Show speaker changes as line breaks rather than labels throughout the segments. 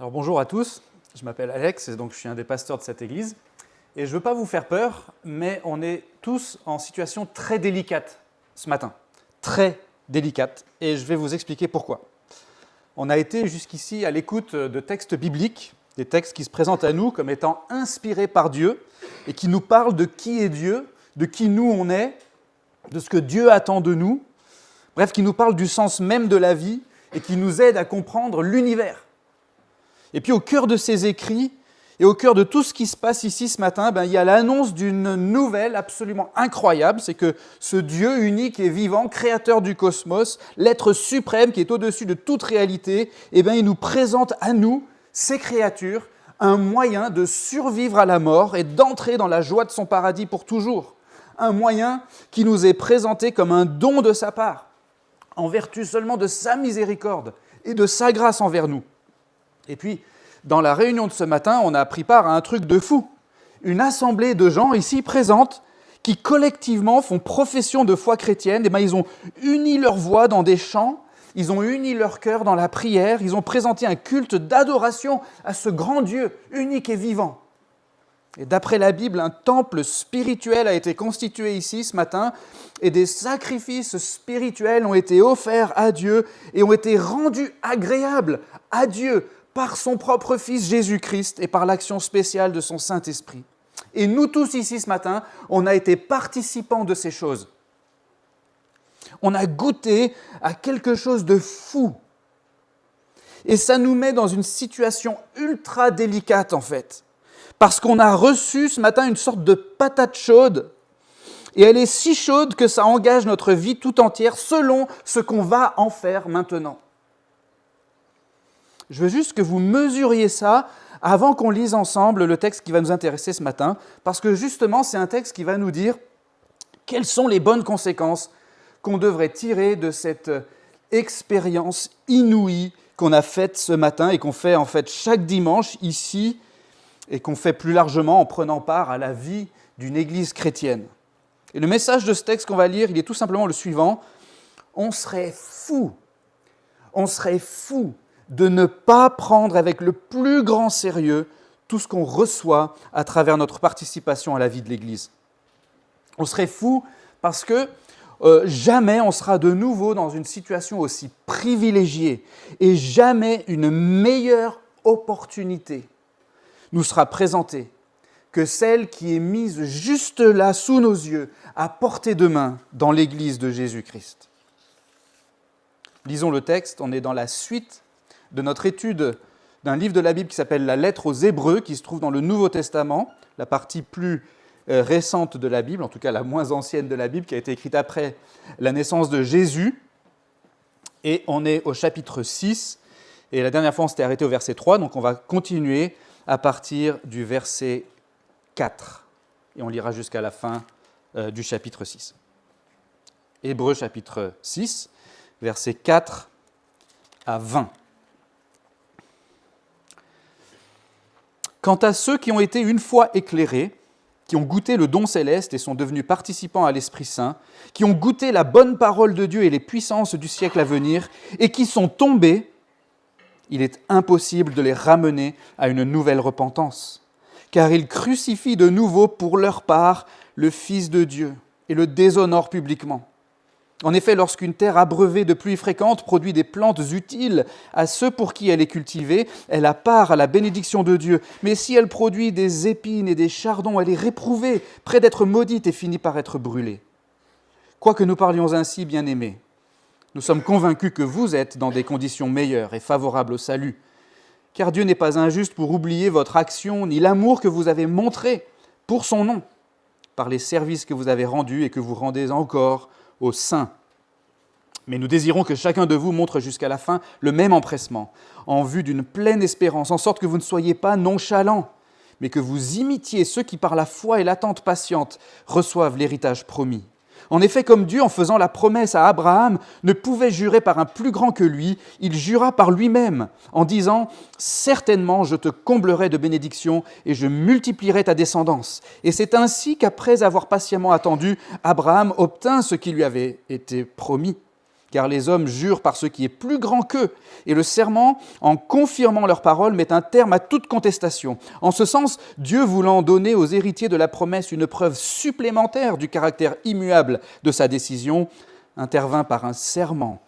Alors bonjour à tous, je m'appelle Alex et donc je suis un des pasteurs de cette église. Et je ne veux pas vous faire peur, mais on est tous en situation très délicate ce matin. Très délicate. Et je vais vous expliquer pourquoi. On a été jusqu'ici à l'écoute de textes bibliques, des textes qui se présentent à nous comme étant inspirés par Dieu et qui nous parlent de qui est Dieu, de qui nous on est, de ce que Dieu attend de nous. Bref, qui nous parlent du sens même de la vie et qui nous aident à comprendre l'univers. Et puis au cœur de ces écrits et au cœur de tout ce qui se passe ici ce matin, il y a l'annonce d'une nouvelle absolument incroyable, c'est que ce Dieu unique et vivant, créateur du cosmos, l'être suprême qui est au-dessus de toute réalité, il nous présente à nous, ces créatures, un moyen de survivre à la mort et d'entrer dans la joie de son paradis pour toujours. Un moyen qui nous est présenté comme un don de sa part, en vertu seulement de sa miséricorde et de sa grâce envers nous. Et puis, dans la réunion de ce matin, on a pris part à un truc de fou. Une assemblée de gens ici présentes qui collectivement font profession de foi chrétienne. Ils ont uni leur voix dans des chants, ils ont uni leur cœur dans la prière, ils ont présenté un culte d'adoration à ce grand Dieu unique et vivant. Et d'après la Bible, un temple spirituel a été constitué ici ce matin et des sacrifices spirituels ont été offerts à Dieu et ont été rendus agréables à Dieu par son propre Fils Jésus-Christ et par l'action spéciale de son Saint-Esprit. Et nous tous ici ce matin, on a été participants de ces choses. On a goûté à quelque chose de fou. Et ça nous met dans une situation ultra délicate en fait. Parce qu'on a reçu ce matin une sorte de patate chaude. Et elle est si chaude que ça engage notre vie tout entière selon ce qu'on va en faire maintenant. Je veux juste que vous mesuriez ça avant qu'on lise ensemble le texte qui va nous intéresser ce matin, parce que justement, c'est un texte qui va nous dire quelles sont les bonnes conséquences qu'on devrait tirer de cette expérience inouïe qu'on a faite ce matin et qu'on fait en fait chaque dimanche ici et qu'on fait plus largement en prenant part à la vie d'une église chrétienne. Et le message de ce texte qu'on va lire, il est tout simplement le suivant. On serait fou de ne pas prendre avec le plus grand sérieux tout ce qu'on reçoit à travers notre participation à la vie de l'Église. On serait fou parce que jamais on sera de nouveau dans une situation aussi privilégiée et jamais une meilleure opportunité nous sera présentée que celle qui est mise juste là sous nos yeux, à portée de main dans l'Église de Jésus-Christ. Lisons le texte, on est dans la suite de notre étude d'un livre de la Bible qui s'appelle la Lettre aux Hébreux, qui se trouve dans le Nouveau Testament, la partie plus récente de la Bible, en tout cas la moins ancienne de la Bible, qui a été écrite après la naissance de Jésus. Et on est au chapitre 6, et la dernière fois on s'était arrêté au verset 3, donc on va continuer à partir du verset 4, et on lira jusqu'à la fin du chapitre 6. Hébreux chapitre 6, versets 4 à 20. Quant à ceux qui ont été une fois éclairés, qui ont goûté le don céleste et sont devenus participants à l'Esprit Saint, qui ont goûté la bonne parole de Dieu et les puissances du siècle à venir, et qui sont tombés, il est impossible de les ramener à une nouvelle repentance, car ils crucifient de nouveau pour leur part le Fils de Dieu et le déshonorent publiquement. En effet, lorsqu'une terre abreuvée de pluie fréquente produit des plantes utiles à ceux pour qui elle est cultivée, elle a part à la bénédiction de Dieu. Mais si elle produit des épines et des chardons, elle est réprouvée, près d'être maudite et finit par être brûlée. Quoique nous parlions ainsi, bien-aimés, nous sommes convaincus que vous êtes dans des conditions meilleures et favorables au salut. Car Dieu n'est pas injuste pour oublier votre action ni l'amour que vous avez montré pour son nom, par les services que vous avez rendus et que vous rendez encore aux saints. Mais nous désirons que chacun de vous montre jusqu'à la fin le même empressement, en vue d'une pleine espérance, en sorte que vous ne soyez pas nonchalants, mais que vous imitiez ceux qui, par la foi et l'attente patiente, reçoivent l'héritage promis. En effet, comme Dieu, en faisant la promesse à Abraham, ne pouvait jurer par un plus grand que lui, il jura par lui-même, en disant « Certainement, je te comblerai de bénédictions et je multiplierai ta descendance. » Et c'est ainsi qu'après avoir patiemment attendu, Abraham obtint ce qui lui avait été promis. car les hommes jurent par ce qui est plus grand qu'eux, et le serment, en confirmant leur parole, met un terme à toute contestation. En ce sens, Dieu voulant donner aux héritiers de la promesse une preuve supplémentaire du caractère immuable de sa décision, intervint par un serment,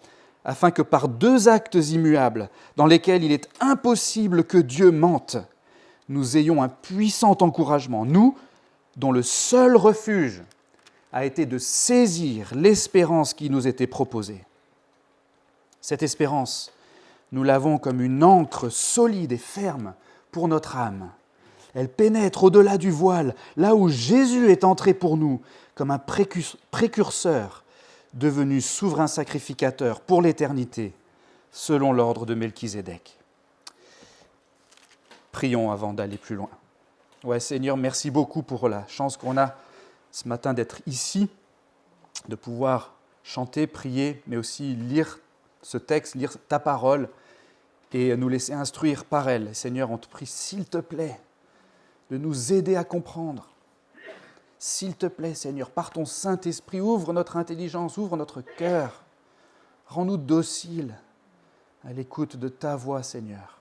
afin que par deux actes immuables, dans lesquels il est impossible que Dieu mente, nous ayons un puissant encouragement, nous, dont le seul refuge a été de saisir l'espérance qui nous était proposée. Cette espérance, nous l'avons comme une ancre solide et ferme pour notre âme. Elle pénètre au-delà du voile, là où Jésus est entré pour nous, comme un précurseur, devenu souverain sacrificateur pour l'éternité, selon l'ordre de Melchizedek. Prions avant d'aller plus loin. Ouais, Seigneur, merci beaucoup pour la chance qu'on a ce matin d'être ici, de pouvoir chanter, prier, mais aussi lire ce texte, lire ta parole et nous laisser instruire par elle. Seigneur, on te prie, s'il te plaît, de nous aider à comprendre. S'il te plaît, Seigneur, par ton Saint-Esprit, ouvre notre intelligence, ouvre notre cœur. Rends-nous dociles à l'écoute de ta voix, Seigneur.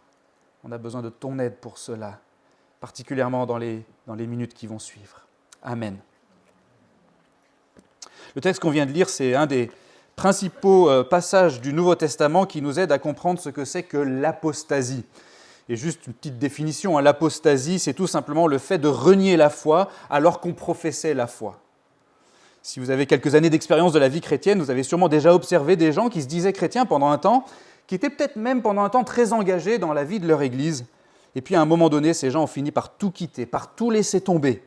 On a besoin de ton aide pour cela, particulièrement dans les minutes qui vont suivre. Amen. Le texte qu'on vient de lire, c'est un des principaux passages du Nouveau Testament qui nous aide à comprendre ce que c'est que l'apostasie. Et juste une petite définition, l'apostasie, c'est tout simplement le fait de renier la foi alors qu'on professait la foi. Si vous avez quelques années d'expérience de la vie chrétienne, vous avez sûrement déjà observé des gens qui se disaient chrétiens pendant un temps, qui étaient peut-être même pendant un temps très engagés dans la vie de leur Église. Et puis à un moment donné, ces gens ont fini par tout quitter, par tout laisser tomber.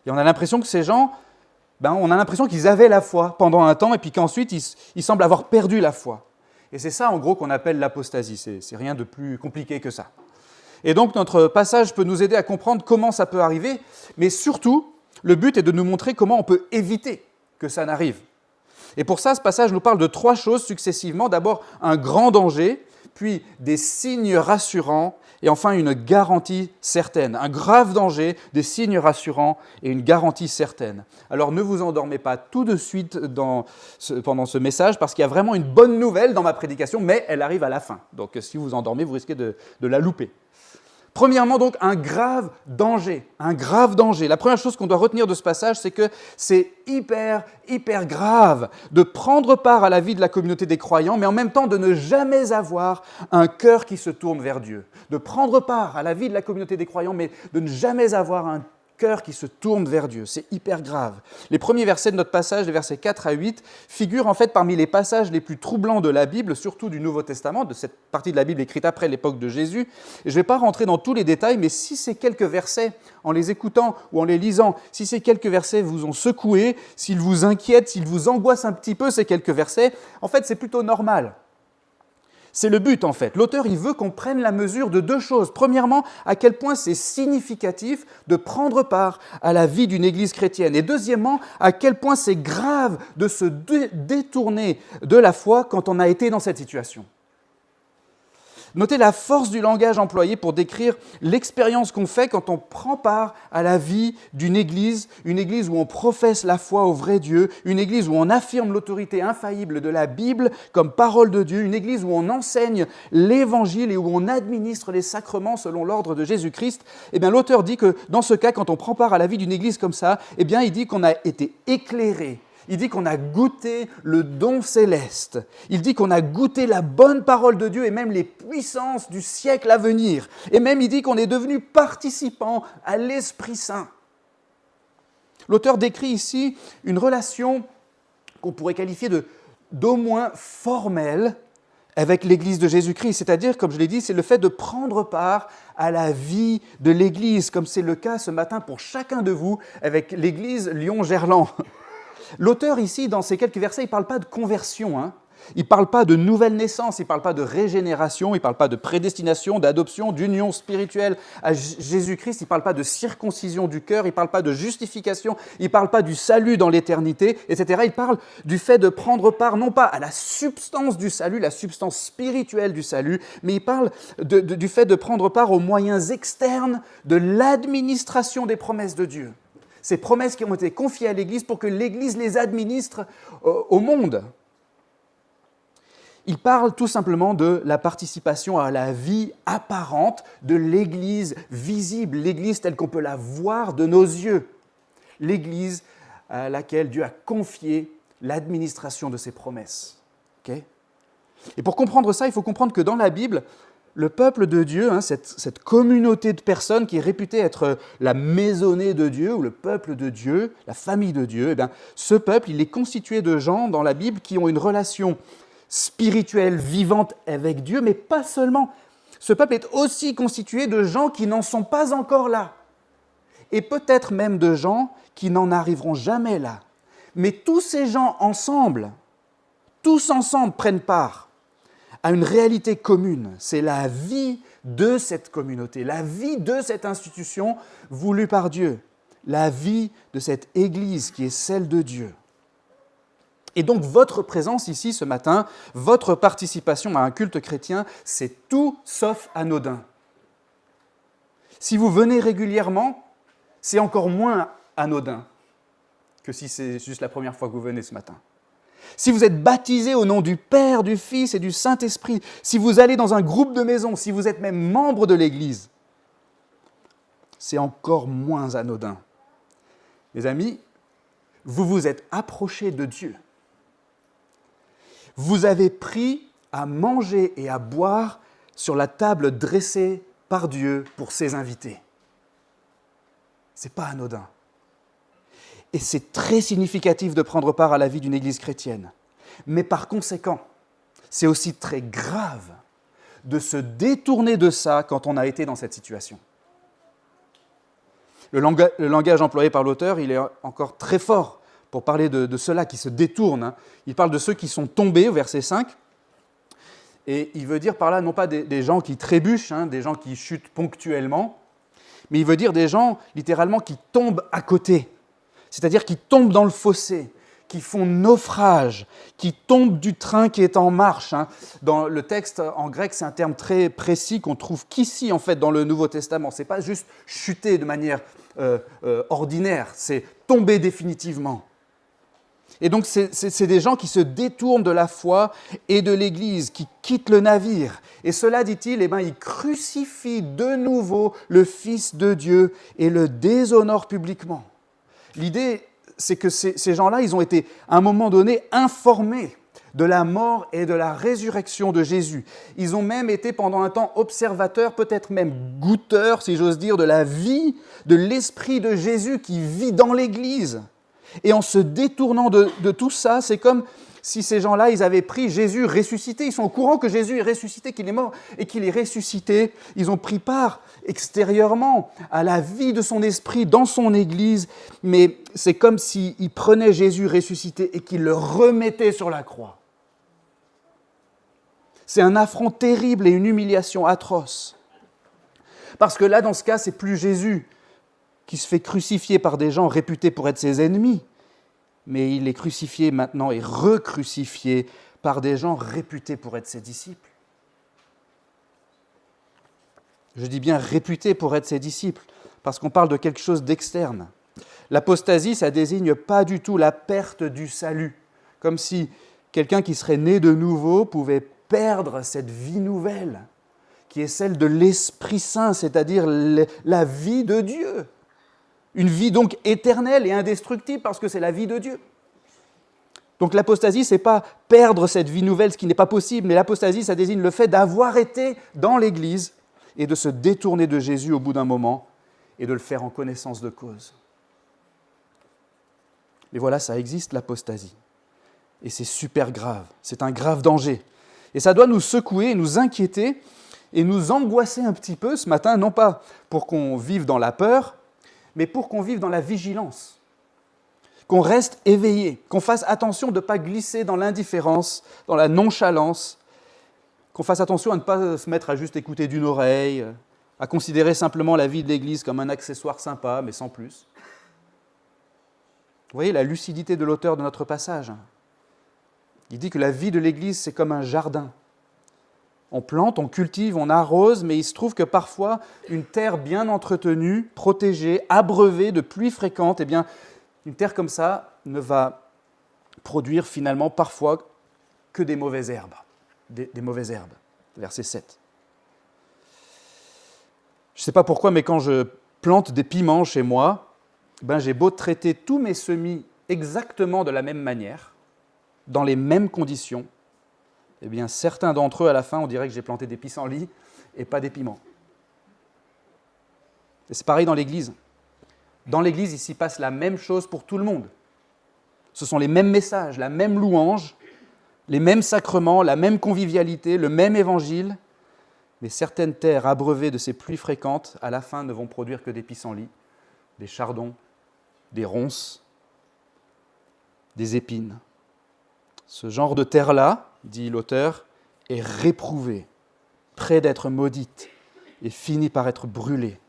Et on a l'impression que ces gens, on a l'impression qu'ils avaient la foi pendant un temps et puis qu'ensuite ils semblent avoir perdu la foi. Et c'est ça en gros qu'on appelle l'apostasie, c'est rien de plus compliqué que ça. Et donc notre passage peut nous aider à comprendre comment ça peut arriver, mais surtout, le but est de nous montrer comment on peut éviter que ça n'arrive. Et pour ça, ce passage nous parle de trois choses successivement. D'abord, un grand danger, puis des signes rassurants, et enfin une garantie certaine. Un grave danger, des signes rassurants et une garantie certaine. Alors ne vous endormez pas tout de suite pendant ce message, parce qu'il y a vraiment une bonne nouvelle dans ma prédication, mais elle arrive à la fin. Donc si vous vous endormez, vous risquez de la louper. Premièrement, donc, un grave danger. Un grave danger. La première chose qu'on doit retenir de ce passage, c'est que c'est hyper grave de prendre part à la vie de la communauté des croyants, mais en même temps de ne jamais avoir un cœur qui se tourne vers Dieu. De prendre part à la vie de la communauté des croyants, mais de ne jamais avoir un cœur qui se tourne vers Dieu. C'est hyper grave. Les premiers versets de notre passage, les versets 4 à 8, figurent en fait parmi les passages les plus troublants de la Bible, surtout du Nouveau Testament, de cette partie de la Bible écrite après l'époque de Jésus. Et je ne vais pas rentrer dans tous les détails, mais si ces quelques versets, en les écoutant ou en les lisant, si ces quelques versets vous ont secoué, s'ils vous inquiètent, s'ils vous angoissent un petit peu ces quelques versets, en fait c'est plutôt normal. C'est le but en fait. L'auteur, il veut qu'on prenne la mesure de deux choses. Premièrement, à quel point c'est significatif de prendre part à la vie d'une église chrétienne. Et deuxièmement, à quel point c'est grave de se détourner de la foi quand on a été dans cette situation. Notez la force du langage employé pour décrire l'expérience qu'on fait quand on prend part à la vie d'une église, une église où on professe la foi au vrai Dieu, une église où on affirme l'autorité infaillible de la Bible comme parole de Dieu, une église où on enseigne l'évangile et où on administre les sacrements selon l'ordre de Jésus-Christ. Eh bien, l'auteur dit que dans ce cas, quand on prend part à la vie d'une église comme ça, eh bien, il dit qu'on a été éclairé. Il dit qu'on a goûté le don céleste. Il dit qu'on a goûté la bonne parole de Dieu et même les puissances du siècle à venir. Et même il dit qu'on est devenu participant à l'Esprit Saint. L'auteur décrit ici une relation qu'on pourrait qualifier d'au moins formelle avec l'Église de Jésus-Christ. C'est-à-dire, comme je l'ai dit, c'est le fait de prendre part à la vie de l'Église, comme c'est le cas ce matin pour chacun de vous avec l'Église Lyon-Gerland. L'auteur ici, dans ces quelques versets, il ne parle pas de conversion, il ne parle pas de nouvelle naissance, il ne parle pas de régénération, il ne parle pas de prédestination, d'adoption, d'union spirituelle à Jésus-Christ, il ne parle pas de circoncision du cœur, il ne parle pas de justification, il ne parle pas du salut dans l'éternité, etc. Il parle du fait de prendre part, non pas à la substance du salut, la substance spirituelle du salut, mais il parle du fait de prendre part aux moyens externes de l'administration des promesses de Dieu. Ces promesses qui ont été confiées à l'Église pour que l'Église les administre au monde. Il parle tout simplement de la participation à la vie apparente de l'Église visible, l'Église telle qu'on peut la voir de nos yeux, l'Église à laquelle Dieu a confié l'administration de ses promesses. Okay? Et pour comprendre ça, il faut comprendre que dans la Bible, le peuple de Dieu, cette communauté de personnes qui est réputée être la maisonnée de Dieu, ou le peuple de Dieu, la famille de Dieu, ce peuple, il est constitué de gens dans la Bible qui ont une relation spirituelle, vivante avec Dieu, mais pas seulement. Ce peuple est aussi constitué de gens qui n'en sont pas encore là, et peut-être même de gens qui n'en arriveront jamais là. Mais tous ces gens ensemble, tous ensemble prennent part à une réalité commune. C'est la vie de cette communauté, la vie de cette institution voulue par Dieu, la vie de cette Église qui est celle de Dieu. Et donc votre présence ici ce matin, votre participation à un culte chrétien, c'est tout sauf anodin. Si vous venez régulièrement, c'est encore moins anodin que si c'est juste la première fois que vous venez ce matin. Si vous êtes baptisé au nom du Père, du Fils et du Saint-Esprit, si vous allez dans un groupe de maison, si vous êtes même membre de l'Église, c'est encore moins anodin. Mes amis, vous vous êtes approchés de Dieu. Vous avez pris à manger et à boire sur la table dressée par Dieu pour ses invités. Ce n'est pas anodin. Et c'est très significatif de prendre part à la vie d'une Église chrétienne. Mais par conséquent, c'est aussi très grave de se détourner de ça quand on a été dans cette situation. Le langage employé par l'auteur, il est encore très fort pour parler de ceux-là qui se détournent. Il parle de ceux qui sont tombés, au verset 5, et il veut dire par là non pas des gens qui trébuchent, des gens qui chutent ponctuellement, mais il veut dire des gens littéralement qui tombent à côté, c'est-à-dire qui tombent dans le fossé, qui font naufrage, qui tombent du train qui est en marche. Dans le texte en grec, c'est un terme très précis qu'on trouve qu'ici, en fait, dans le Nouveau Testament. Ce n'est pas juste chuter de manière ordinaire, c'est tomber définitivement. Et donc, c'est des gens qui se détournent de la foi et de l'Église, qui quittent le navire. Et cela, dit-il, ils crucifient de nouveau le Fils de Dieu et le déshonorent publiquement. L'idée, c'est que ces gens-là, ils ont été, à un moment donné, informés de la mort et de la résurrection de Jésus. Ils ont même été pendant un temps observateurs, peut-être même goûteurs, si j'ose dire, de la vie, de l'Esprit de Jésus qui vit dans l'Église. Et en se détournant de tout ça, c'est comme si ces gens-là, ils avaient pris Jésus ressuscité. Ils sont au courant que Jésus est ressuscité, qu'il est mort et qu'il est ressuscité. Ils ont pris part extérieurement à la vie de son esprit dans son Église. Mais c'est comme s'ils prenaient Jésus ressuscité et qu'ils le remettaient sur la croix. C'est un affront terrible et une humiliation atroce. Parce que là, dans ce cas, c'est plus Jésus qui se fait crucifier par des gens réputés pour être ses ennemis, mais il est crucifié maintenant et recrucifié par des gens réputés pour être ses disciples. Je dis bien réputés pour être ses disciples, parce qu'on parle de quelque chose d'externe. L'apostasie, ça désigne pas du tout la perte du salut, comme si quelqu'un qui serait né de nouveau pouvait perdre cette vie nouvelle, qui est celle de l'Esprit Saint, c'est-à-dire la vie de Dieu. Une vie donc éternelle et indestructible parce que c'est la vie de Dieu. Donc l'apostasie, ce n'est pas perdre cette vie nouvelle, ce qui n'est pas possible, mais l'apostasie, ça désigne le fait d'avoir été dans l'Église et de se détourner de Jésus au bout d'un moment et de le faire en connaissance de cause. Mais voilà, ça existe l'apostasie. Et c'est super grave, c'est un grave danger. Et ça doit nous secouer, nous inquiéter et nous angoisser un petit peu ce matin, non pas pour qu'on vive dans la peur, mais pour qu'on vive dans la vigilance, qu'on reste éveillé, qu'on fasse attention de ne pas glisser dans l'indifférence, dans la nonchalance, qu'on fasse attention à ne pas se mettre à juste écouter d'une oreille, à considérer simplement la vie de l'Église comme un accessoire sympa, mais sans plus. Vous voyez la lucidité de l'auteur de notre passage. Il dit que la vie de l'Église, c'est comme un jardin. On plante, on cultive, on arrose, mais il se trouve que parfois, une terre bien entretenue, protégée, abreuvée de pluies fréquentes, une terre comme ça ne va produire finalement parfois que des mauvaises herbes. des mauvaises herbes. Verset 7. Je ne sais pas pourquoi, mais quand je plante des piments chez moi, j'ai beau traiter tous mes semis exactement de la même manière, dans les mêmes conditions, eh bien certains d'entre eux, à la fin, on dirait que j'ai planté des pissenlits et pas des piments. Et c'est pareil dans l'Église. Dans l'Église, il s'y passe la même chose pour tout le monde. Ce sont les mêmes messages, la même louange, les mêmes sacrements, la même convivialité, le même évangile, mais certaines terres abreuvées de ces pluies fréquentes, à la fin, ne vont produire que des pissenlits, des chardons, des ronces, des épines. Ce genre de terre-là, dit l'auteur, est réprouvée, près d'être maudite, et finit par être brûlée.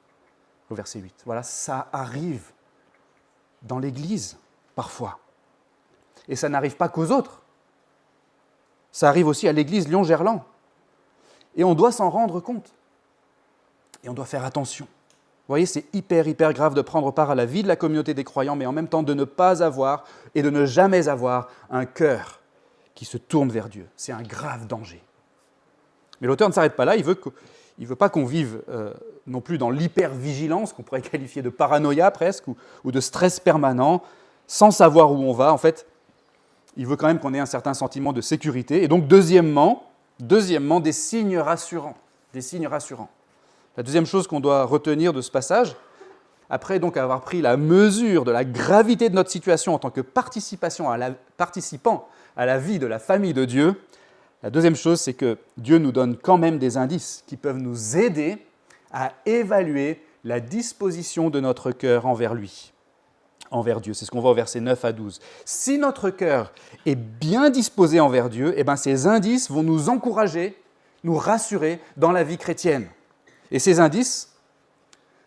Au verset 8. Voilà, ça arrive dans l'Église, parfois. Et ça n'arrive pas qu'aux autres. Ça arrive aussi à l'Église Lyon-Gerland. Et on doit s'en rendre compte. Et on doit faire attention. Vous voyez, c'est hyper grave de prendre part à la vie de la communauté des croyants, mais en même temps de ne pas avoir et de ne jamais avoir un cœur qui se tourne vers Dieu. C'est un grave danger. Mais l'auteur ne s'arrête pas là, il veut pas qu'on vive non plus dans l'hypervigilance, qu'on pourrait qualifier de paranoïa presque, ou de stress permanent, sans savoir où on va. En fait, il veut quand même qu'on ait un certain sentiment de sécurité. Et donc, deuxièmement, des signes rassurants. Des signes rassurants. La deuxième chose qu'on doit retenir de ce passage, après donc avoir pris la mesure de la gravité de notre situation en tant que participant à la vie de la famille de Dieu, la deuxième chose, c'est que Dieu nous donne quand même des indices qui peuvent nous aider à évaluer la disposition de notre cœur envers lui, envers Dieu. C'est ce qu'on voit au verset 9 à 12. Si notre cœur est bien disposé envers Dieu, ces indices vont nous encourager, nous rassurer dans la vie chrétienne. Et ces indices,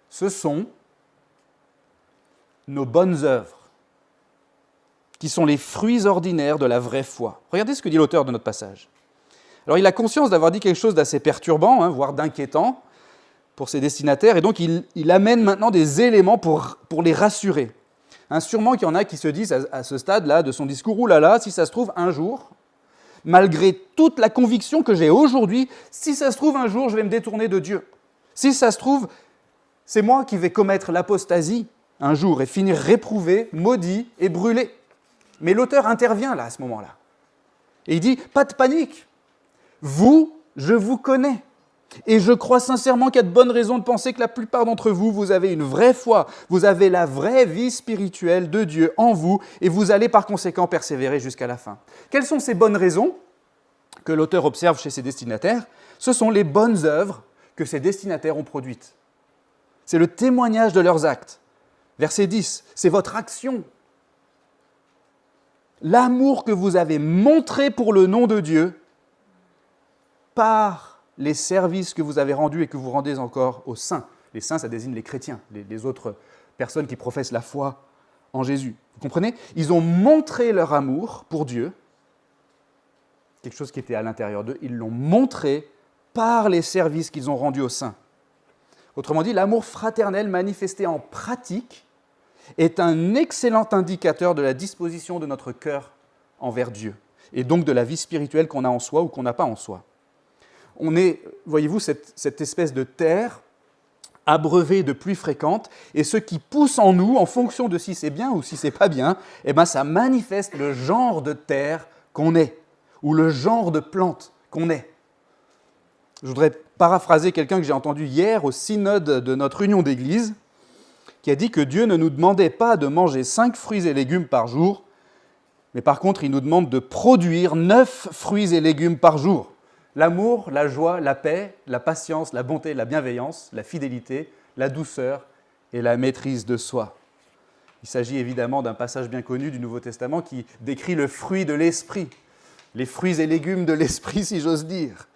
ce sont nos bonnes œuvres, qui sont les fruits ordinaires de la vraie foi. Regardez ce que dit l'auteur de notre passage. Alors il a conscience d'avoir dit quelque chose d'assez perturbant, voire d'inquiétant pour ses destinataires, et donc il amène maintenant des éléments pour les rassurer. Sûrement qu'il y en a qui se disent à ce stade-là de son discours, « Ouh là là, si ça se trouve un jour, malgré toute la conviction que j'ai aujourd'hui, si ça se trouve un jour, je vais me détourner de Dieu. Si ça se trouve, c'est moi qui vais commettre l'apostasie un jour et finir réprouvé, maudit et brûlé. » Mais l'auteur intervient là, à ce moment-là. Et il dit, pas de panique. Vous, je vous connais. Et je crois sincèrement qu'il y a de bonnes raisons de penser que la plupart d'entre vous, vous avez une vraie foi. Vous avez la vraie vie spirituelle de Dieu en vous et vous allez par conséquent persévérer jusqu'à la fin. Quelles sont ces bonnes raisons que l'auteur observe chez ses destinataires? Ce sont les bonnes œuvres que ces destinataires ont produites. C'est le témoignage de leurs actes. Verset 10, c'est votre action. L'amour que vous avez montré pour le nom de Dieu par les services que vous avez rendus et que vous rendez encore aux saints. Les saints, ça désigne les chrétiens, les autres personnes qui professent la foi en Jésus. Vous comprenez? Ils ont montré leur amour pour Dieu, quelque chose qui était à l'intérieur d'eux, ils l'ont montré par les services qu'ils ont rendus aux saints. Autrement dit, l'amour fraternel manifesté en pratique est un excellent indicateur de la disposition de notre cœur envers Dieu, et donc de la vie spirituelle qu'on a en soi ou qu'on n'a pas en soi. On est, voyez-vous, cette espèce de terre abreuvée de pluies fréquentes, et ce qui pousse en nous, en fonction de si c'est bien ou si c'est pas bien, ça manifeste le genre de terre qu'on est, ou le genre de plante qu'on est. Je voudrais paraphraser quelqu'un que j'ai entendu hier au synode de notre union d'église, qui a dit que Dieu ne nous demandait pas de manger 5 fruits et légumes par jour, mais par contre, il nous demande de produire 9 fruits et légumes par jour. L'amour, la joie, la paix, la patience, la bonté, la bienveillance, la fidélité, la douceur et la maîtrise de soi. Il s'agit évidemment d'un passage bien connu du Nouveau Testament qui décrit le fruit de l'esprit, les fruits et légumes de l'esprit, si j'ose dire.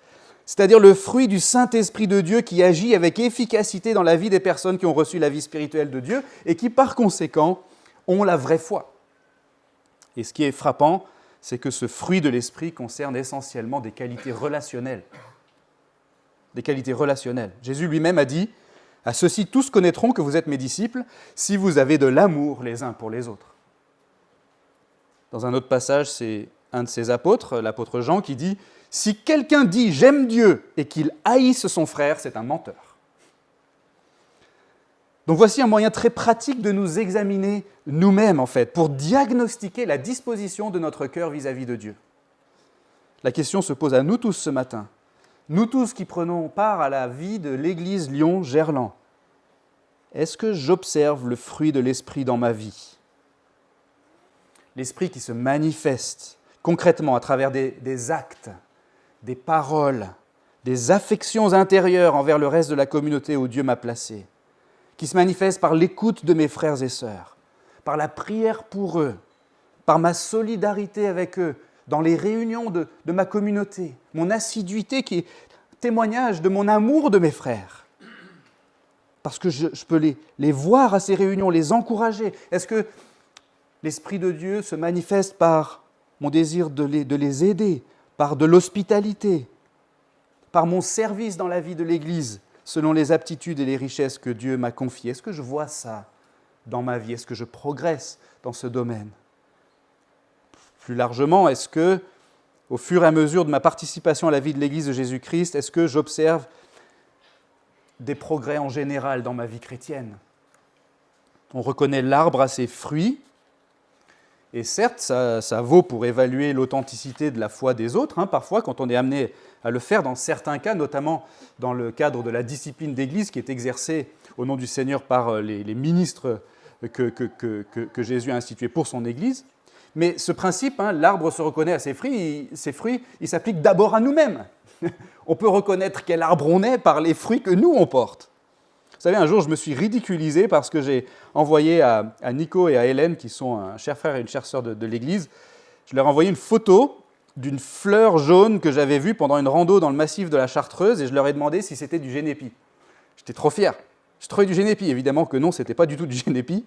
C'est-à-dire le fruit du Saint-Esprit de Dieu qui agit avec efficacité dans la vie des personnes qui ont reçu la vie spirituelle de Dieu et qui, par conséquent, ont la vraie foi. Et ce qui est frappant, c'est que ce fruit de l'esprit concerne essentiellement des qualités relationnelles. Des qualités relationnelles. Jésus lui-même a dit « À ceux-ci, tous connaîtront que vous êtes mes disciples si vous avez de l'amour les uns pour les autres. » Dans un autre passage, c'est un de ses apôtres, l'apôtre Jean, qui dit Si quelqu'un dit « j'aime Dieu » et qu'il haïsse son frère, c'est un menteur. Donc voici un moyen très pratique de nous examiner nous-mêmes, en fait, pour diagnostiquer la disposition de notre cœur vis-à-vis de Dieu. La question se pose à nous tous ce matin. Nous tous qui prenons part à la vie de l'Église Lyon-Gerland. Est-ce que j'observe le fruit de l'Esprit dans ma vie ? L'Esprit qui se manifeste concrètement à travers des actes, des paroles, des affections intérieures envers le reste de la communauté où Dieu m'a placé, qui se manifeste par l'écoute de mes frères et sœurs, par la prière pour eux, par ma solidarité avec eux, dans les réunions de ma communauté, mon assiduité qui est témoignage de mon amour de mes frères. Parce que je peux les voir à ces réunions, les encourager. Est-ce que l'Esprit de Dieu se manifeste par mon désir de les aider, par de l'hospitalité, par mon service dans la vie de l'Église, selon les aptitudes et les richesses que Dieu m'a confiées? Est-ce que je vois ça dans ma vie? Est-ce que je progresse dans ce domaine? Plus largement, est-ce que, au fur et à mesure de ma participation à la vie de l'Église de Jésus-Christ, est-ce que j'observe des progrès en général dans ma vie chrétienne? On reconnaît l'arbre à ses fruits, et certes, ça vaut pour évaluer l'authenticité de la foi des autres, parfois quand on est amené à le faire dans certains cas, notamment dans le cadre de la discipline d'Église qui est exercée au nom du Seigneur par les ministres que Jésus a institués pour son Église. Mais ce principe, l'arbre se reconnaît à ses fruits, il s'applique d'abord à nous-mêmes. On peut reconnaître quel arbre on est par les fruits que nous, on porte. Vous savez, un jour, je me suis ridiculisé parce que j'ai envoyé à Nico et à Hélène, qui sont un cher frère et une chère sœur de l'Église, je leur ai envoyé une photo d'une fleur jaune que j'avais vue pendant une rando dans le massif de la Chartreuse et je leur ai demandé si c'était du génépi. J'étais trop fier. Je trouvais du génépi. Évidemment que non, ce n'était pas du tout du génépi.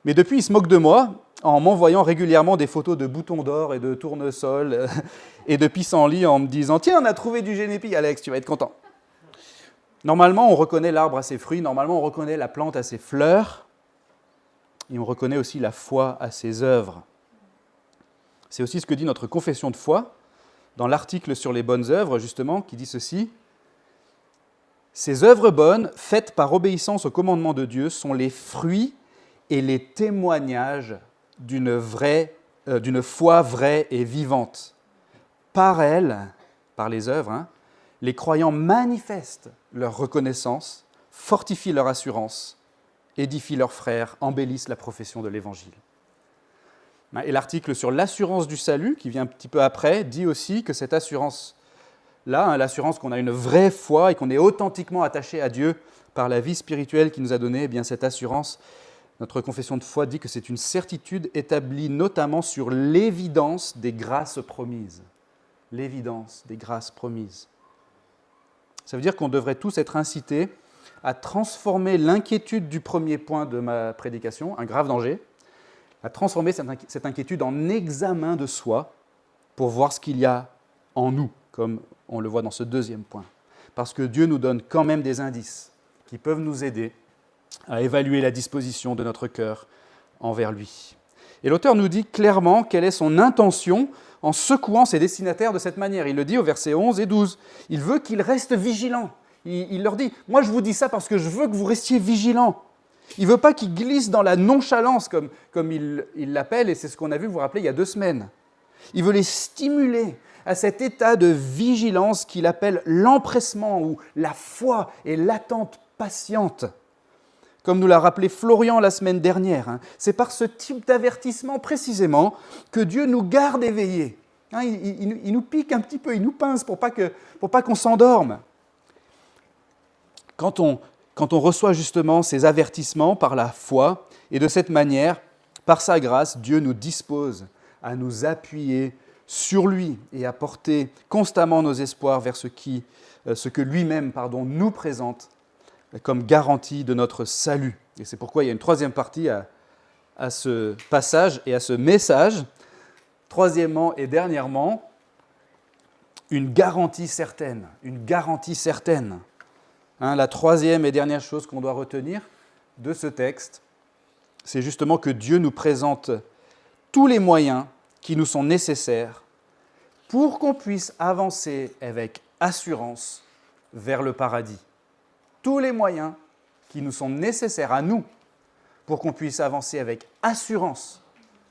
Mais depuis, ils se moquent de moi en m'envoyant régulièrement des photos de boutons d'or et de tournesols et de pissenlits en me disant « Tiens, on a trouvé du génépi, Alex, tu vas être content ». Normalement, on reconnaît l'arbre à ses fruits, normalement, on reconnaît la plante à ses fleurs, et on reconnaît aussi la foi à ses œuvres. C'est aussi ce que dit notre confession de foi, dans l'article sur les bonnes œuvres, justement, qui dit ceci. « Ces œuvres bonnes, faites par obéissance au commandement de Dieu, sont les fruits et les témoignages d'une foi vraie et vivante. Par elles, par les œuvres, les croyants manifestent leur reconnaissance, fortifient leur assurance, édifient leurs frères, embellissent la profession de l'Évangile. » Et l'article sur l'assurance du salut, qui vient un petit peu après, dit aussi que cette assurance-là, l'assurance qu'on a une vraie foi et qu'on est authentiquement attaché à Dieu par la vie spirituelle qu'il nous a donnée, eh bien cette assurance, notre confession de foi dit que c'est une certitude établie notamment sur l'évidence des grâces promises. L'évidence des grâces promises. Ça veut dire qu'on devrait tous être incités à transformer l'inquiétude du premier point de ma prédication, un grave danger, à transformer cette inquiétude en examen de soi pour voir ce qu'il y a en nous, comme on le voit dans ce deuxième point. Parce que Dieu nous donne quand même des indices qui peuvent nous aider à évaluer la disposition de notre cœur envers lui. Et l'auteur nous dit clairement quelle est son intention en secouant ses destinataires de cette manière. Il le dit au verset 11 et 12. Il veut qu'ils restent vigilants. Il leur dit, moi je vous dis ça parce que je veux que vous restiez vigilants. Il ne veut pas qu'ils glissent dans la nonchalance comme il l'appelle, et c'est ce qu'on a vu, vous vous rappelez, il y a 2 semaines. Il veut les stimuler à cet état de vigilance qu'il appelle l'empressement ou la foi et l'attente patiente. Comme nous l'a rappelé Florian la semaine dernière, c'est par ce type d'avertissement précisément que Dieu nous garde éveillés. Il nous pique un petit peu, il nous pince pour pas qu'on s'endorme. Quand on reçoit justement ces avertissements par la foi, et de cette manière, par sa grâce, Dieu nous dispose à nous appuyer sur lui et à porter constamment nos espoirs vers ce que lui-même nous présente comme garantie de notre salut. Et c'est pourquoi il y a une 3e partie à ce passage et à ce message. Troisièmement et dernièrement, une garantie certaine. Une garantie certaine. La 3e et dernière chose qu'on doit retenir de ce texte, c'est justement que Dieu nous présente tous les moyens qui nous sont nécessaires pour qu'on puisse avancer avec assurance vers le paradis. Tous les moyens qui nous sont nécessaires à nous pour qu'on puisse avancer avec assurance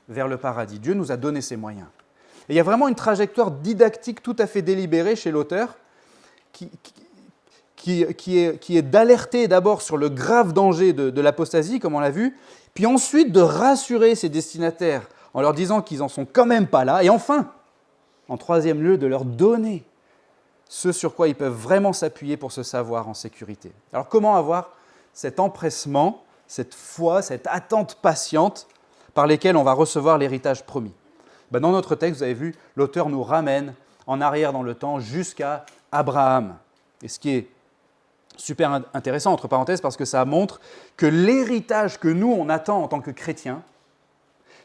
vers le paradis. Dieu nous a donné ces moyens. Et il y a vraiment une trajectoire didactique tout à fait délibérée chez l'auteur qui est d'alerter d'abord sur le grave danger de l'apostasie, comme on l'a vu, puis ensuite de rassurer ses destinataires en leur disant qu'ils n'en sont quand même pas là, et enfin, en troisième lieu, de leur donner ce sur quoi ils peuvent vraiment s'appuyer pour se savoir en sécurité. Alors comment avoir cet empressement, cette foi, cette attente patiente par lesquelles on va recevoir l'héritage promis? Dans notre texte, vous avez vu, l'auteur nous ramène en arrière dans le temps jusqu'à Abraham. Et ce qui est super intéressant, entre parenthèses, parce que ça montre que l'héritage que nous, on attend en tant que chrétiens,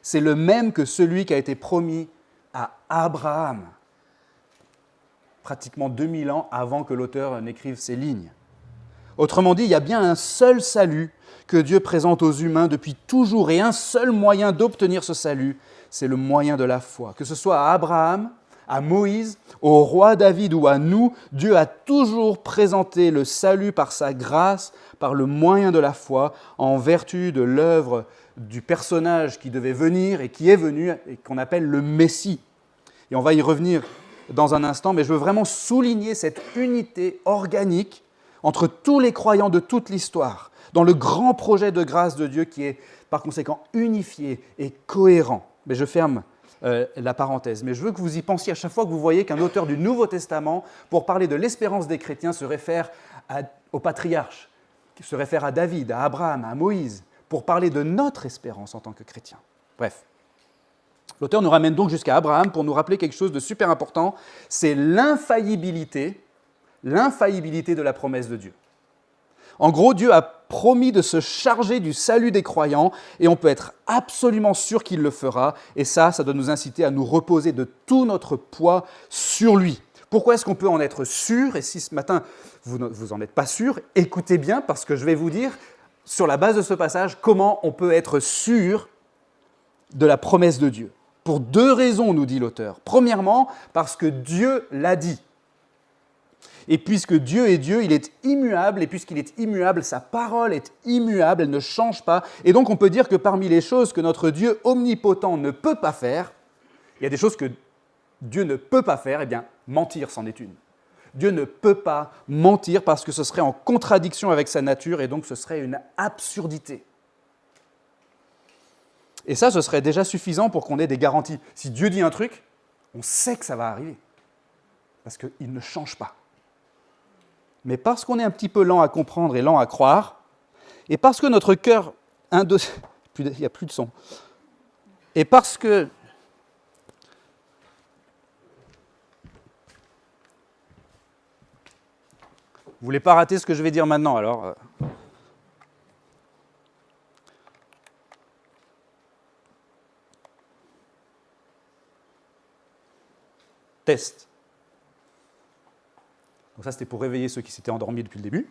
c'est le même que celui qui a été promis à Abraham, pratiquement 2000 ans avant que l'auteur n'écrive ces lignes. Autrement dit, il y a bien un seul salut que Dieu présente aux humains depuis toujours, et un seul moyen d'obtenir ce salut, c'est le moyen de la foi. Que ce soit à Abraham, à Moïse, au roi David ou à nous, Dieu a toujours présenté le salut par sa grâce, par le moyen de la foi, en vertu de l'œuvre du personnage qui devait venir et qui est venu et qu'on appelle le Messie. Et on va y revenir dans un instant, mais je veux vraiment souligner cette unité organique entre tous les croyants de toute l'histoire, dans le grand projet de grâce de Dieu qui est par conséquent unifié et cohérent. Mais je ferme la parenthèse. Mais je veux que vous y pensiez à chaque fois que vous voyez qu'un auteur du Nouveau Testament, pour parler de l'espérance des chrétiens, se réfère aux patriarches, se réfère à David, à Abraham, à Moïse, pour parler de notre espérance en tant que chrétiens. Bref. L'auteur nous ramène donc jusqu'à Abraham pour nous rappeler quelque chose de super important, c'est l'infaillibilité de la promesse de Dieu. En gros, Dieu a promis de se charger du salut des croyants et on peut être absolument sûr qu'il le fera. Et ça doit nous inciter à nous reposer de tout notre poids sur lui. Pourquoi est-ce qu'on peut en être sûr? Et si ce matin, vous n'en êtes pas sûr, écoutez bien parce que je vais vous dire, sur la base de ce passage, comment on peut être sûr de la promesse de Dieu. Pour deux raisons, nous dit l'auteur. Premièrement, parce que Dieu l'a dit. Et puisque Dieu est Dieu, il est immuable, et puisqu'il est immuable, sa parole est immuable, elle ne change pas. Et donc on peut dire que parmi les choses que notre Dieu omnipotent ne peut pas faire, il y a des choses que Dieu ne peut pas faire, eh bien, mentir c'en est une. Dieu ne peut pas mentir parce que ce serait en contradiction avec sa nature, et donc ce serait une absurdité. Et ça, ce serait déjà suffisant pour qu'on ait des garanties. Si Dieu dit un truc, on sait que ça va arriver, parce qu'il ne change pas. Mais parce qu'on est un petit peu lent à comprendre et lent à croire, et parce que notre cœur, il n'y a plus de son, et parce que vous ne voulez pas rater ce que je vais dire maintenant, alors test. Donc ça, c'était pour réveiller ceux qui s'étaient endormis depuis le début.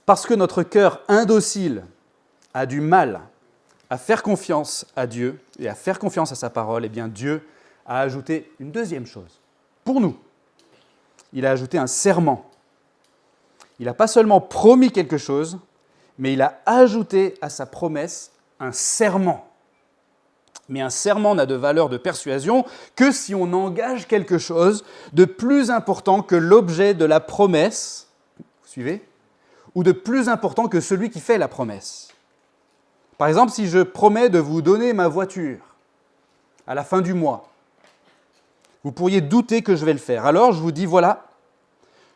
Parce que notre cœur indocile a du mal à faire confiance à Dieu et à faire confiance à sa parole, eh bien Dieu a ajouté une deuxième chose. Pour nous, il a ajouté un serment. Il n'a pas seulement promis quelque chose, mais il a ajouté à sa promesse un serment. Mais un serment n'a de valeur de persuasion que si on engage quelque chose de plus important que l'objet de la promesse, vous suivez, ou de plus important que celui qui fait la promesse. Par exemple, si je promets de vous donner ma voiture à la fin du mois, vous pourriez douter que je vais le faire. Alors je vous dis, voilà,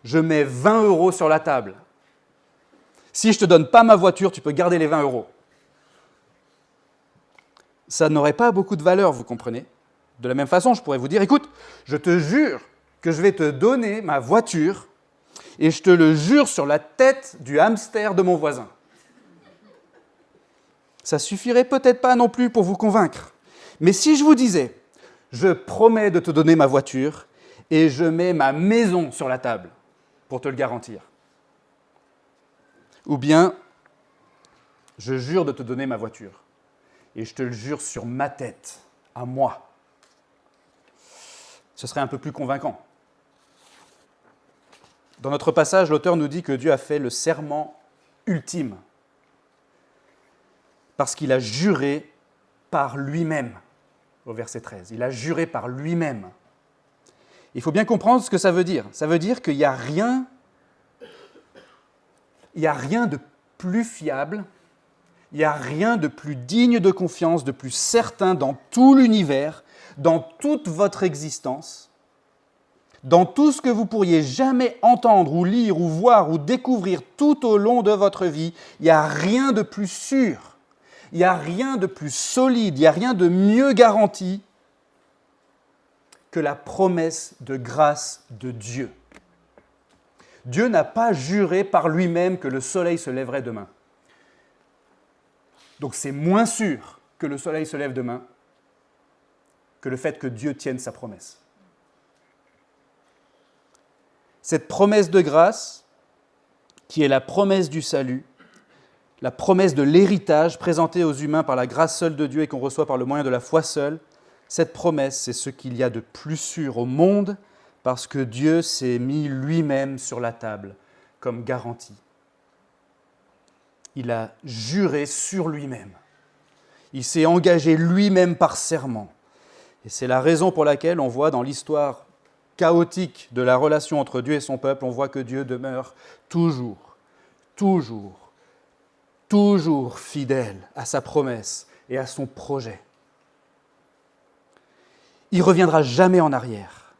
je mets 20 € sur la table. Si je ne te donne pas ma voiture, tu peux garder les 20 €. Ça n'aurait pas beaucoup de valeur, vous comprenez. De la même façon, je pourrais vous dire, écoute, je te jure que je vais te donner ma voiture et je te le jure sur la tête du hamster de mon voisin. Ça suffirait peut-être pas non plus pour vous convaincre. Mais si je vous disais, je promets de te donner ma voiture et je mets ma maison sur la table pour te le garantir. Ou bien, je jure de te donner ma voiture. et je te le jure sur ma tête, à moi. Ce serait un peu plus convaincant. Dans notre passage, l'auteur nous dit que Dieu a fait le serment ultime, parce qu'il a juré par lui-même, au verset 13. Il a juré par lui-même. Il faut bien comprendre ce que ça veut dire. Ça veut dire qu'il n'y a rien de plus fiable, il n'y a rien de plus digne de confiance, de plus certain dans tout l'univers, dans toute votre existence, dans tout ce que vous pourriez jamais entendre ou lire ou voir ou découvrir tout au long de votre vie. Il n'y a rien de plus sûr, il n'y a rien de plus solide, il n'y a rien de mieux garanti que la promesse de grâce de Dieu. Dieu n'a pas juré par lui-même que le soleil se lèverait demain. Donc c'est moins sûr que le soleil se lève demain que le fait que Dieu tienne sa promesse. Cette promesse de grâce, qui est la promesse du salut, la promesse de l'héritage présentée aux humains par la grâce seule de Dieu et qu'on reçoit par le moyen de la foi seule, cette promesse, c'est ce qu'il y a de plus sûr au monde parce que Dieu s'est mis lui-même sur la table comme garantie. Il a juré sur lui-même. Il s'est engagé lui-même par serment. Et c'est la raison pour laquelle on voit dans l'histoire chaotique de la relation entre Dieu et son peuple, on voit que Dieu demeure toujours fidèle à sa promesse et à son projet. Il ne reviendra jamais en arrière.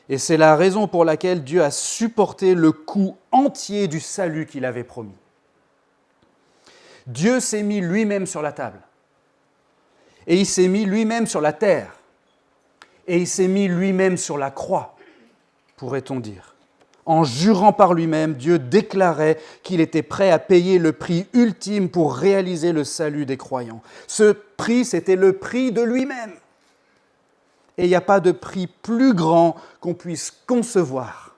Et c'est la raison pour laquelle Dieu a supporté le coût entier du salut qu'il avait promis. Dieu s'est mis lui-même sur la table. Et il s'est mis lui-même sur la terre. Et il s'est mis lui-même sur la croix, pourrait-on dire. En jurant par lui-même, Dieu déclarait qu'il était prêt à payer le prix ultime pour réaliser le salut des croyants. Ce prix, c'était le prix de lui-même. Et il n'y a pas de prix plus grand qu'on puisse concevoir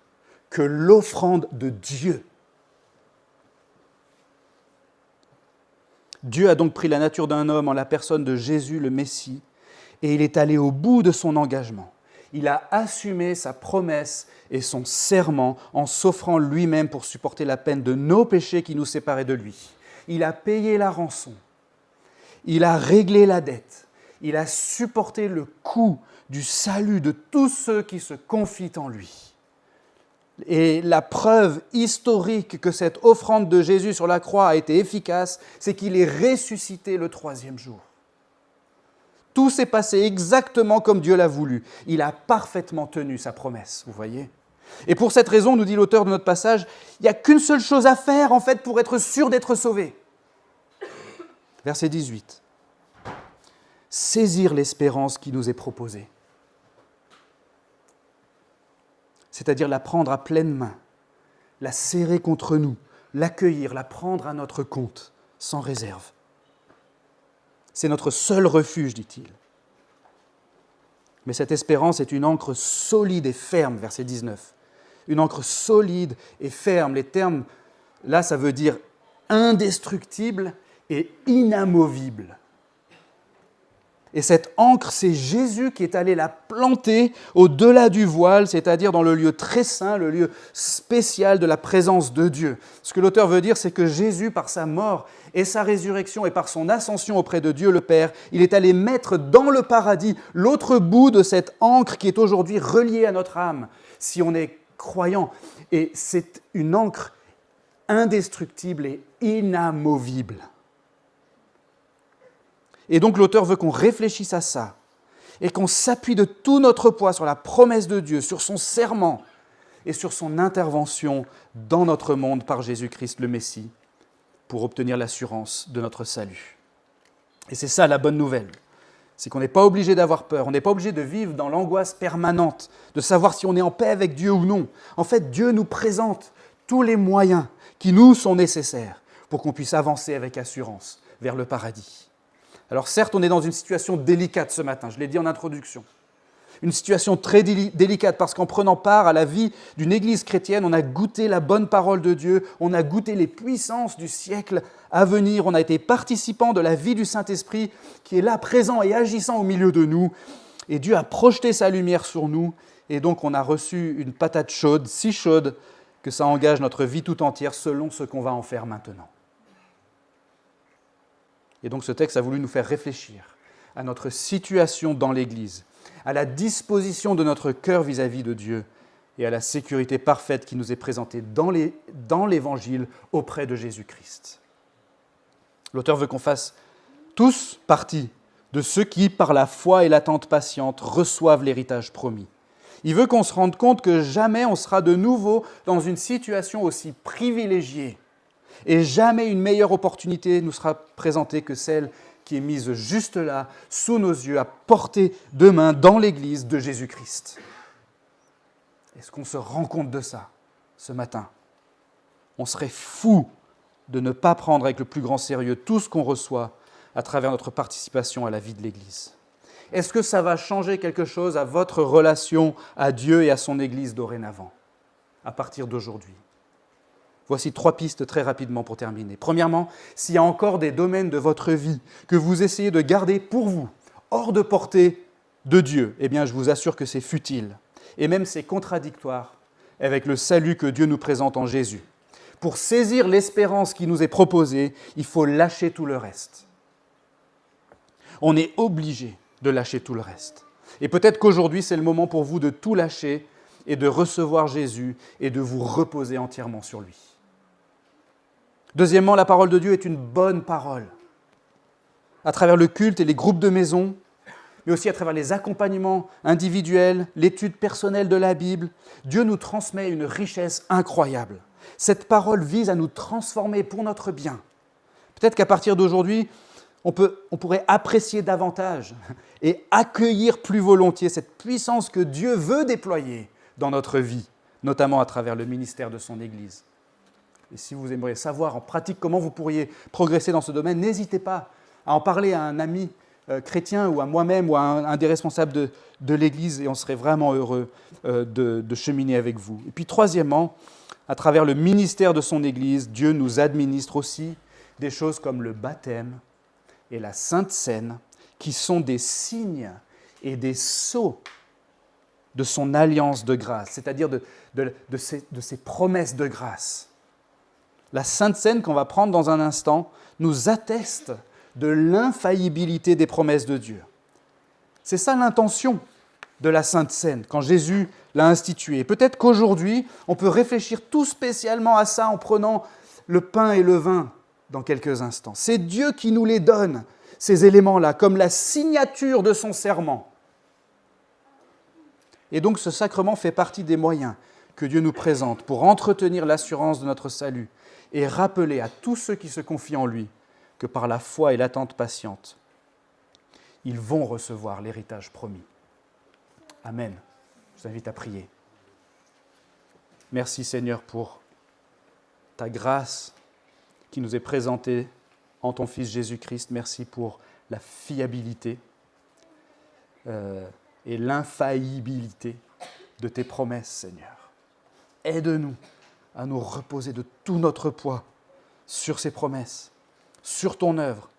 que l'offrande de Dieu. Dieu a donc pris la nature d'un homme en la personne de Jésus le Messie, et il est allé au bout de son engagement. Il a assumé sa promesse et son serment en s'offrant lui-même pour supporter la peine de nos péchés qui nous séparaient de lui. Il a payé la rançon, il a réglé la dette, il a supporté le coût du salut de tous ceux qui se confient en lui. Et la preuve historique que cette offrande de Jésus sur la croix a été efficace, c'est qu'il est ressuscité le 3e jour. Tout s'est passé exactement comme Dieu l'a voulu. Il a parfaitement tenu sa promesse, vous voyez. Et pour cette raison, nous dit l'auteur de notre passage, il n'y a qu'une seule chose à faire, en fait, pour être sûr d'être sauvé. Verset 18. Saisir l'espérance qui nous est proposée. C'est-à-dire la prendre à pleine main, la serrer contre nous, l'accueillir, la prendre à notre compte, sans réserve. C'est notre seul refuge, dit-il. Mais cette espérance est une ancre solide et ferme, verset 19. Une ancre solide et ferme. Les termes, là, ça veut dire indestructible et inamovible. Et cette ancre, c'est Jésus qui est allé la planter au-delà du voile, c'est-à-dire dans le lieu très saint, le lieu spécial de la présence de Dieu. Ce que l'auteur veut dire, c'est que Jésus, par sa mort et sa résurrection et par son ascension auprès de Dieu le Père, il est allé mettre dans le paradis l'autre bout de cette ancre qui est aujourd'hui reliée à notre âme, si on est croyant. Et c'est une ancre indestructible et inamovible. Et donc l'auteur veut qu'on réfléchisse à ça et qu'on s'appuie de tout notre poids sur la promesse de Dieu, sur son serment et sur son intervention dans notre monde par Jésus-Christ le Messie pour obtenir l'assurance de notre salut. Et c'est ça la bonne nouvelle, c'est qu'on n'est pas obligé d'avoir peur, on n'est pas obligé de vivre dans l'angoisse permanente, de savoir si on est en paix avec Dieu ou non. En fait, Dieu nous présente tous les moyens qui nous sont nécessaires pour qu'on puisse avancer avec assurance vers le paradis. Alors certes, on est dans une situation délicate ce matin, je l'ai dit en introduction. Une situation très délicate parce qu'en prenant part à la vie d'une église chrétienne, on a goûté la bonne parole de Dieu, on a goûté les puissances du siècle à venir, on a été participant de la vie du Saint-Esprit qui est là, présent et agissant au milieu de nous. Et Dieu a projeté sa lumière sur nous et donc on a reçu une patate chaude, si chaude que ça engage notre vie tout entière selon ce qu'on va en faire maintenant. Et donc ce texte a voulu nous faire réfléchir à notre situation dans l'Église, à la disposition de notre cœur vis-à-vis de Dieu et à la sécurité parfaite qui nous est présentée dans l'Évangile auprès de Jésus-Christ. L'auteur veut qu'on fasse tous partie de ceux qui, par la foi et l'attente patiente, reçoivent l'héritage promis. Il veut qu'on se rende compte que jamais on sera de nouveau dans une situation aussi privilégiée et jamais une meilleure opportunité nous sera présentée que celle qui est mise juste là, sous nos yeux, à portée de main dans l'Église de Jésus-Christ. Est-ce qu'on se rend compte de ça ce matin ? On serait fou de ne pas prendre avec le plus grand sérieux tout ce qu'on reçoit à travers notre participation à la vie de l'Église. Est-ce que ça va changer quelque chose à votre relation à Dieu et à son Église dorénavant, à partir d'aujourd'hui ? Voici 3 pistes très rapidement pour terminer. Premièrement, s'il y a encore des domaines de votre vie que vous essayez de garder pour vous, hors de portée de Dieu, eh bien je vous assure que c'est futile. Et même c'est contradictoire avec le salut que Dieu nous présente en Jésus. Pour saisir l'espérance qui nous est proposée, il faut lâcher tout le reste. On est obligé de lâcher tout le reste. Et peut-être qu'aujourd'hui, c'est le moment pour vous de tout lâcher et de recevoir Jésus et de vous reposer entièrement sur lui. Deuxièmement, la parole de Dieu est une bonne parole. À travers le culte et les groupes de maison, mais aussi à travers les accompagnements individuels, l'étude personnelle de la Bible, Dieu nous transmet une richesse incroyable. Cette parole vise à nous transformer pour notre bien. Peut-être qu'à partir d'aujourd'hui, on pourrait apprécier davantage et accueillir plus volontiers cette puissance que Dieu veut déployer dans notre vie, notamment à travers le ministère de son Église. Et si vous aimeriez savoir en pratique comment vous pourriez progresser dans ce domaine, n'hésitez pas à en parler à un ami chrétien ou à moi-même ou à un des responsables de l'Église et on serait vraiment heureux de cheminer avec vous. Et puis troisièmement, à travers le ministère de son Église, Dieu nous administre aussi des choses comme le baptême et la Sainte Seine, qui sont des signes et des sceaux de son alliance de grâce, c'est-à-dire de ses promesses de grâce. La Sainte Seine qu'on va prendre dans un instant nous atteste de l'infaillibilité des promesses de Dieu. C'est ça l'intention de la Sainte Seine quand Jésus l'a instituée. Peut-être qu'aujourd'hui, on peut réfléchir tout spécialement à ça en prenant le pain et le vin dans quelques instants. C'est Dieu qui nous les donne, ces éléments-là, comme la signature de son serment. Et donc ce sacrement fait partie des moyens que Dieu nous présente pour entretenir l'assurance de notre salut et rappeler à tous ceux qui se confient en lui que par la foi et l'attente patiente, ils vont recevoir l'héritage promis. Amen. Je vous invite à prier. Merci Seigneur pour ta grâce qui nous est présentée en ton Fils Jésus-Christ. Merci pour la fiabilité et l'infaillibilité de tes promesses, Seigneur. Aide-nous à nous reposer de tout notre poids sur ces promesses, sur ton œuvre,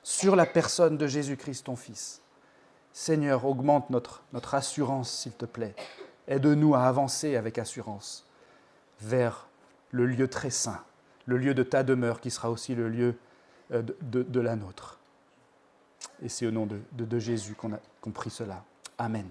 sur la personne de Jésus-Christ, ton Fils. Seigneur, augmente notre assurance, s'il te plaît. Aide-nous à avancer avec assurance vers le lieu très saint, le lieu de ta demeure qui sera aussi le lieu de la nôtre. Et c'est au nom de Jésus qu'on prie cela. Amen.